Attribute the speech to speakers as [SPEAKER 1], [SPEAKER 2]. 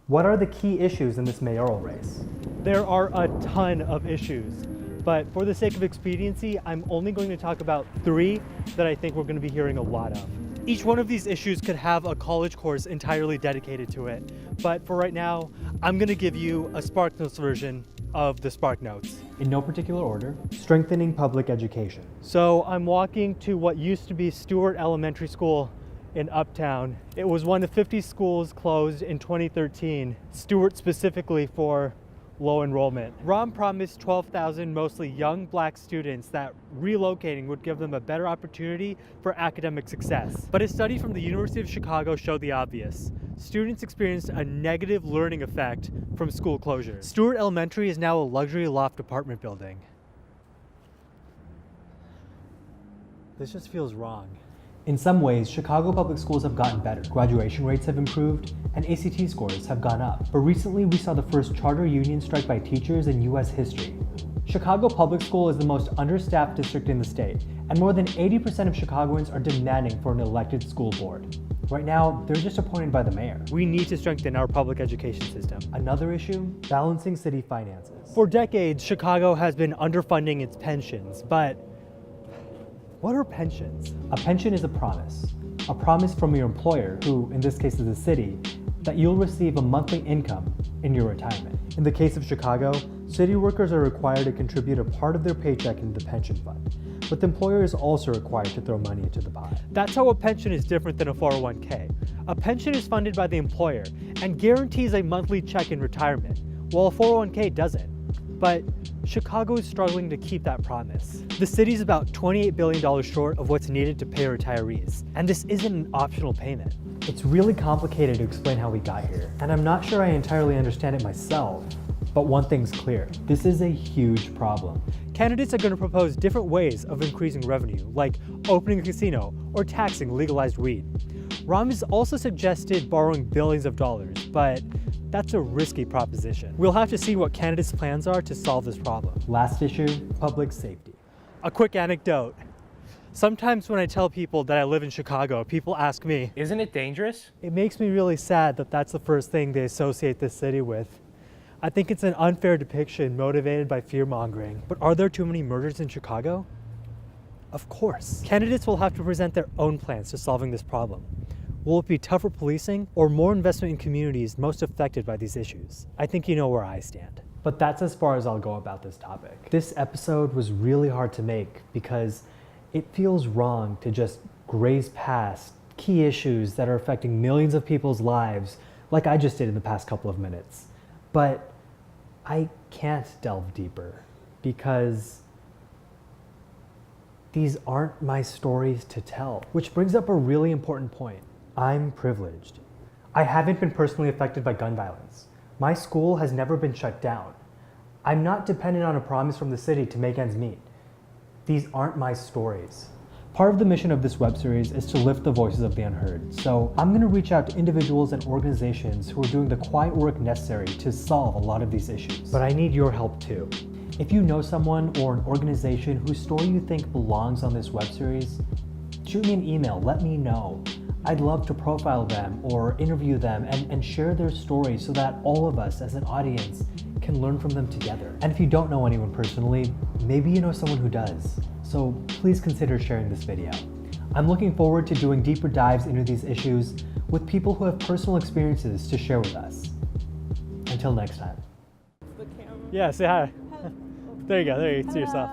[SPEAKER 1] What are the key issues in this mayoral race?
[SPEAKER 2] There are a ton of issues, but for the sake of expediency, I'm only going to talk about 3 that I think we're going to be hearing a lot of. Each one of these issues could have a college course entirely dedicated to it, but for right now, I'm going to give you a SparkNotes version of the SparkNotes.
[SPEAKER 1] In no particular order, strengthening public education.
[SPEAKER 2] So I'm walking to what used to be Stewart Elementary School in Uptown. It was one of 50 schools closed in 2013, Stewart specifically for low enrollment. Rahm promised 12,000 mostly young black students that relocating would give them a better opportunity for academic success. But a study from the University of Chicago showed the obvious. Students experienced a negative learning effect from school closure. Stewart Elementary is now a luxury loft apartment building. This just feels wrong.
[SPEAKER 1] In some ways, Chicago public schools have gotten better. Graduation rates have improved, and ACT scores have gone up. But recently, we saw the first charter union strike by teachers in US history. Chicago Public School is the most understaffed district in the state, and more than 80% of Chicagoans are demanding for an elected school board. Right now, they're just appointed by the mayor.
[SPEAKER 2] We need to strengthen our public education system.
[SPEAKER 1] Another issue, balancing city finances.
[SPEAKER 2] For decades, Chicago has been underfunding its pensions, but what are pensions?
[SPEAKER 1] A pension is a promise from your employer, who in this case is the city, that you'll receive a monthly income in your retirement. In the case of Chicago, city workers are required to contribute a part of their paycheck into the pension fund, but the employer is also required to throw money into the pot.
[SPEAKER 2] That's how a pension is different than a 401k. A pension is funded by the employer and guarantees a monthly check in retirement, while a 401k doesn't. But Chicago is struggling to keep that promise. The city's about $28 billion short of what's needed to pay retirees, and this isn't an optional payment.
[SPEAKER 1] It's really complicated to explain how we got here, and I'm not sure I entirely understand it myself. But one thing's clear, this is a huge problem.
[SPEAKER 2] Candidates are going to propose different ways of increasing revenue, like opening a casino or taxing legalized weed. Rahm has also suggested borrowing billions of dollars, but that's a risky proposition. We'll have to see what candidates' plans are to solve this problem.
[SPEAKER 1] Last issue, public safety.
[SPEAKER 2] A quick anecdote. Sometimes when I tell people that I live in Chicago, people ask me,
[SPEAKER 3] "Isn't it dangerous?"
[SPEAKER 2] It makes me really sad that that's the first thing they associate this city with. I think it's an unfair depiction motivated by fear-mongering. But are there too many murders in Chicago? Of course. Candidates will have to present their own plans to solving this problem. Will it be tougher policing or more investment in communities most affected by these issues? I think you know where I stand.
[SPEAKER 1] But that's as far as I'll go about this topic. This episode was really hard to make because it feels wrong to just graze past key issues that are affecting millions of people's lives like I just did in the past couple of minutes. But I can't delve deeper because these aren't my stories to tell. Which brings up a really important point. I'm privileged. I haven't been personally affected by gun violence. My school has never been shut down. I'm not dependent on a promise from the city to make ends meet. These aren't my stories. Part of the mission of this web series is to lift the voices of the unheard. So I'm gonna reach out to individuals and organizations who are doing the quiet work necessary to solve a lot of these issues. But I need your help too. If you know someone or an organization whose story you think belongs on this web series, shoot me an email, let me know. I'd love to profile them or interview them and share their stories so that all of us as an audience can learn from them together. And if you don't know anyone personally, maybe you know someone who does. So please consider sharing this video. I'm looking forward to doing deeper dives into these issues with people who have personal experiences to share with us. Until next time.
[SPEAKER 2] Yeah, say hi. There you go, there you see yourself.